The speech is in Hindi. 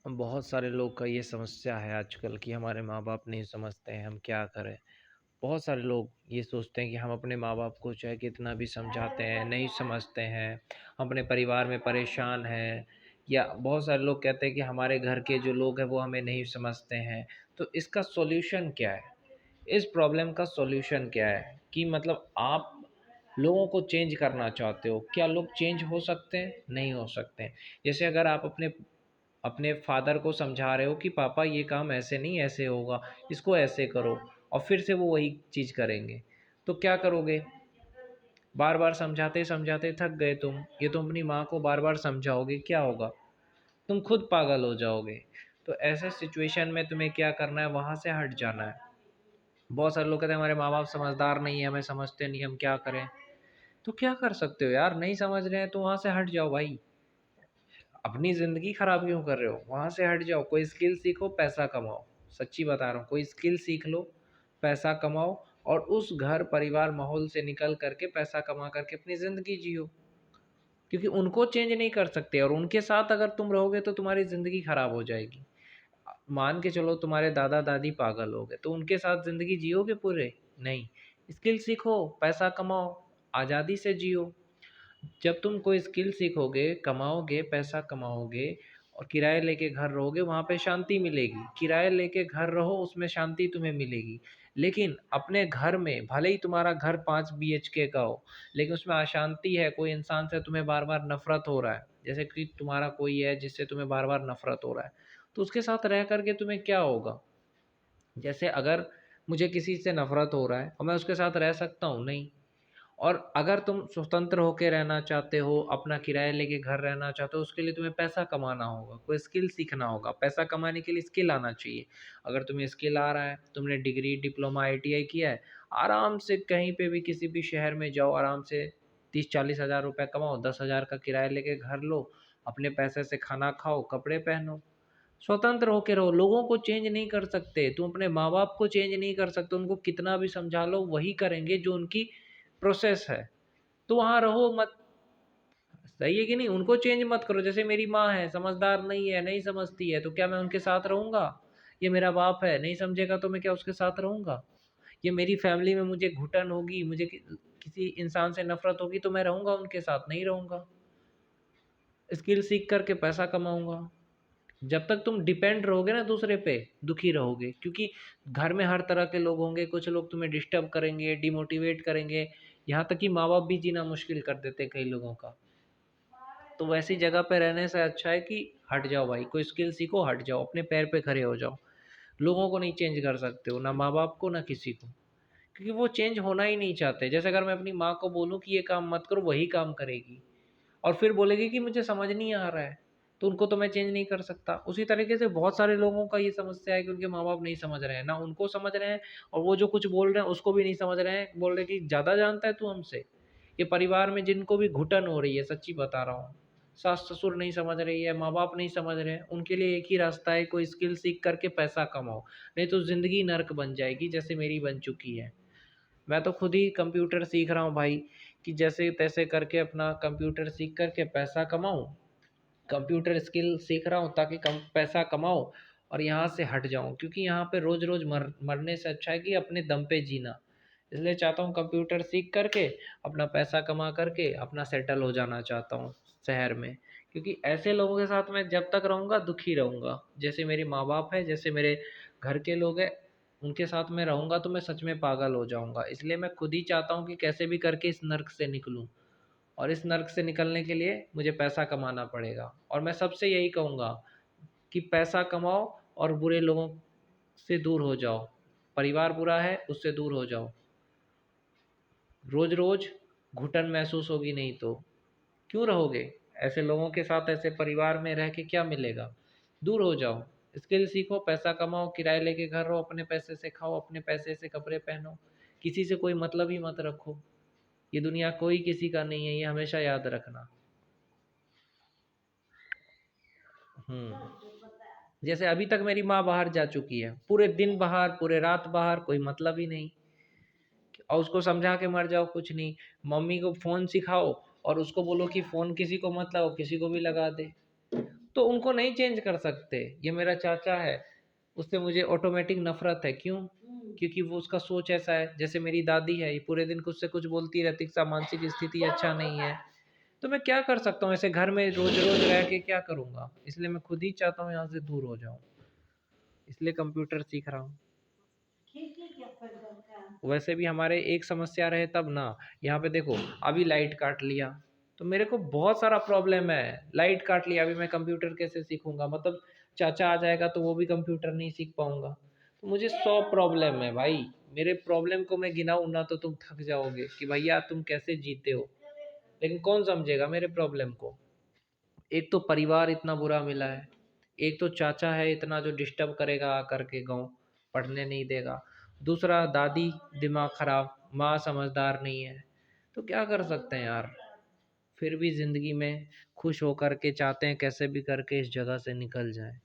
बहुत सारे लोग का ये समस्या है आजकल कि हमारे माँ-बाप नहीं समझते हैं, हम क्या करें? बहुत सारे लोग ये सोचते हैं कि हम अपने माँ-बाप को चाहे कितना भी समझाते हैं, नहीं समझते हैं, हम अपने परिवार में परेशान हैं या बहुत सारे लोग कहते हैं कि हमारे घर के जो लोग हैं वो हमें नहीं समझते हैं। तो इसका सॉल्यूशन क्या है? इस प्रॉब्लम का सॉल्यूशन क्या है? कि मतलब आप लोगों को चेंज करना चाहते हो, क्या लोग चेंज हो सकते हैं? नहीं हो सकते हैं। जैसे अगर आप अपने अपने फादर को समझा रहे हो कि पापा ये काम ऐसे नहीं ऐसे होगा, इसको ऐसे करो और फिर से वो वही चीज़ करेंगे। तो क्या करोगे? बार-बार समझाते-समझाते थक गए तुम, ये तुम अपनी माँ को बार-बार समझाओगे, क्या होगा? तुम खुद पागल हो जाओगे। तो ऐसे सिचुएशन में तुम्हें क्या करना है, वहाँ से हट जाना है। बहुत सारे लोग कहते हैं हमारे माँ-बाप समझदार नहीं है, हमें समझते नहीं, हम क्या करें? तो क्या कर सकते हो यार, नहीं समझ रहे हैं तो वहाँ से हट जाओ भाई। अपनी ज़िंदगी ख़राब क्यों कर रहे हो? वहाँ से हट जाओ, कोई स्किल सीखो, पैसा कमाओ। सच्ची बता रहा हूँ, कोई स्किल सीख लो, पैसा कमाओ और उस घर, परिवार, माहौल से निकल कर के पैसा कमा कर के अपनी ज़िंदगी जियो। क्योंकि उनको चेंज नहीं कर सकते और उनके साथ अगर तुम रहोगे तो तुम्हारी ज़िंदगी ख़राब हो जाएगी। मान के चलो तुम्हारे दादा-दादी पागल हो गए, तो उनके साथ ज़िंदगी जियोगे पूरे? नहीं। स्किल सीखो, पैसा कमाओ, आज़ादी से जियो। जब तुम कोई स्किल सीखोगे, कमाओगे, पैसा कमाओगे और किराए लेके घर रहोगे, वहाँ पे शांति मिलेगी। किराए लेके घर रहो, उसमें शांति तुम्हें मिलेगी। लेकिन अपने घर में भले ही तुम्हारा घर 5 बीएचके का हो, लेकिन उसमें अशांति है, कोई इंसान से तुम्हें बार-बार नफ़रत हो रहा है, जैसे कि तुम्हारा कोई है जिससे तुम्हें बार-बार नफ़रत हो रहा है, तो उसके साथ रह कर के तुम्हें क्या होगा? जैसे अगर मुझे किसी से नफ़रत हो रहा है और मैं उसके साथ रह सकता हूँ? नहीं। और अगर तुम स्वतंत्र होके रहना चाहते हो, अपना किराया लेके घर रहना चाहते हो, उसके लिए तुम्हें पैसा कमाना होगा, कोई स्किल सीखना होगा। पैसा कमाने के लिए स्किल आना चाहिए। अगर तुम्हें स्किल आ रहा है, तुमने डिग्री, डिप्लोमा, आईटीआई किया है, आराम से कहीं पे भी किसी भी शहर में जाओ, आराम से 30-40 हज़ार रुपए कमाओ, 10 हज़ार का किराया लेके घर लो, अपने पैसे से खाना खाओ, कपड़े पहनो। स्वतंत्र होके रहो, लोगों को चेंज नहीं कर सकते। तुम अपने माँ-बाप को चेंज नहीं कर सकते, उनको कितना भी समझा लो, वही करेंगे जो उनकी प्रोसेस है। तो वहाँ रहो मत। सही है कि नहीं? उनको चेंज मत करो। जैसे मेरी माँ है, समझदार नहीं है, नहीं समझती है, तो क्या मैं उनके साथ रहूँगा? ये मेरा बाप है, नहीं समझेगा तो मैं क्या उसके साथ रहूँगा? ये मेरी फैमिली में मुझे घुटन होगी, मुझे किसी इंसान से नफ़रत होगी तो मैं रहूँगा उनके साथ? नहीं रहूँगा। स्किल सीख कर के पैसा कमाऊँगा। जब तक तुम डिपेंड रहोगे ना दूसरे पे, दुखी रहोगे क्योंकि घर में हर तरह के लोग होंगे, कुछ लोग तुम्हें डिस्टर्ब करेंगे, डिमोटिवेट करेंगे, यहाँ तक कि माँ-बाप भी जीना मुश्किल कर देते हैं कई लोगों का। तो वैसी जगह पे रहने से अच्छा है कि हट जाओ भाई, कोई स्किल सीखो, हट जाओ, अपने पैर पे खड़े हो जाओ। लोगों को नहीं चेंज कर सकते हो, ना माँ-बाप को, ना किसी को, क्योंकि वो चेंज होना ही नहीं चाहते। जैसे अगर मैं अपनी माँ को बोलूँ कि ये काम मत करो, वही काम करेगी और फिर बोलेगी कि मुझे समझ नहीं आ रहा है, तो उनको तो मैं चेंज नहीं कर सकता। उसी तरीके से बहुत सारे लोगों का ये समस्या है कि उनके माँ-बाप नहीं समझ रहे हैं, ना उनको समझ रहे हैं और वो जो कुछ बोल रहे हैं उसको भी नहीं समझ रहे हैं। बोल रहे हैं कि ज़्यादा जानता है तू हमसे। ये परिवार में जिनको भी घुटन हो रही है, सच्ची बता रहा हूँ, सास-ससुर नहीं समझ रही है, माँ-बाप नहीं समझ रहे हैं, उनके लिए एक ही रास्ता है, कोई स्किल सीख कर के पैसा कमाओ, नहीं तो ज़िंदगी नर्क बन जाएगी जैसे मेरी बन चुकी है। मैं तो खुद ही कंप्यूटर सीख रहा हूँ भाई, कि जैसे-तैसे करके अपना कंप्यूटर सीख कर के पैसा कमाऊँ। कंप्यूटर स्किल सीख रहा हूँ ताकि कम पैसा कमाऊँ और यहाँ से हट जाऊँ, क्योंकि यहाँ पे रोज़-रोज़ मरने से अच्छा है कि अपने दम पे जीना। इसलिए चाहता हूँ कंप्यूटर सीख कर के, अपना पैसा कमा कर के, अपना सेटल हो जाना चाहता हूँ शहर में। क्योंकि ऐसे लोगों के साथ मैं जब तक रहूँगा दुखी रहूँगा। जैसे मेरे माँ-बाप हैं, जैसे मेरे घर के लोग हैं, उनके साथ मैं रहूँगा तो मैं सच में पागल हो जाऊँगा। इसलिए मैं खुद ही चाहता हूँ कि कैसे भी करके इस नर्क से निकलूँ। और इस नर्क से निकलने के लिए मुझे पैसा कमाना पड़ेगा और मैं सबसे यही कहूँगा कि पैसा कमाओ और बुरे लोगों से दूर हो जाओ। परिवार बुरा है, उससे दूर हो जाओ। रोज़-रोज़ घुटन महसूस होगी नहीं तो। क्यों रहोगे? ऐसे लोगों के साथ, ऐसे परिवार में रह के क्या मिलेगा? दूर हो जाओ। स्किल सीखो, पैसा कमाओ, किराए लेके घर रहो, अपने पैसे से खाओ, अपने पैसे से कपड़े पहनो। किसी से कोई मतलब ही मत रखो। ये दुनिया कोई किसी का नहीं है, ये हमेशा याद रखना। हुँ। जैसे अभी तक मेरी माँ बाहर जा चुकी है, पूरे दिन बाहर, पूरे रात बाहर, कोई मतलब ही नहीं। और उसको समझा के मर जाओ, कुछ नहीं। मम्मी को फ़ोन सिखाओ और उसको बोलो कि फ़ोन किसी को मत लगाओ, किसी को भी लगा दे। तो उनको नहीं चेंज कर सकते। ये मेरा चाचा है, उससे मुझे ऑटोमेटिक नफ़रत है, क्यों? क्योंकि वो उसका सोच ऐसा है। जैसे मेरी दादी है, ये पूरे दिन कुछ से कुछ बोलती रहती है, उसका मानसिक स्थिति अच्छा नहीं है। तो मैं क्या कर सकता हूँ? ऐसे घर में रोज़-रोज़ रह के क्या करूँगा? इसलिए मैं खुद ही चाहता हूँ यहाँ से दूर हो जाऊँ, इसलिए कंप्यूटर सीख रहा हूँ। वैसे भी हमारे एक समस्या रहे तब ना। यहाँ पे देखो, अभी लाइट काट लिया, तो मेरे को बहुत सारा प्रॉब्लम है। लाइट काट लिया, अभी मैं कंप्यूटर कैसे सीखूँगा? मतलब चाचा आ जाएगा तो वो भी कंप्यूटर नहीं सीख पाऊँगा। तो मुझे 100 प्रॉब्लम है भाई। मेरे प्रॉब्लम को मैं गिनाऊँ ना तो तुम थक जाओगे कि भैया तुम कैसे जीते हो? लेकिन कौन समझेगा मेरे प्रॉब्लम को? एक तो परिवार इतना बुरा मिला है, एक तो चाचा है इतना जो डिस्टर्ब करेगा आकर के गाँव, पढ़ने नहीं देगा। दूसरा दादी दिमाग खराब, माँ समझदार नहीं है। तो क्या कर सकते हैं यार? फिर भी ज़िंदगी में खुश होकर के चाहते हैं कैसे भी करके इस जगह से निकल जाएँ।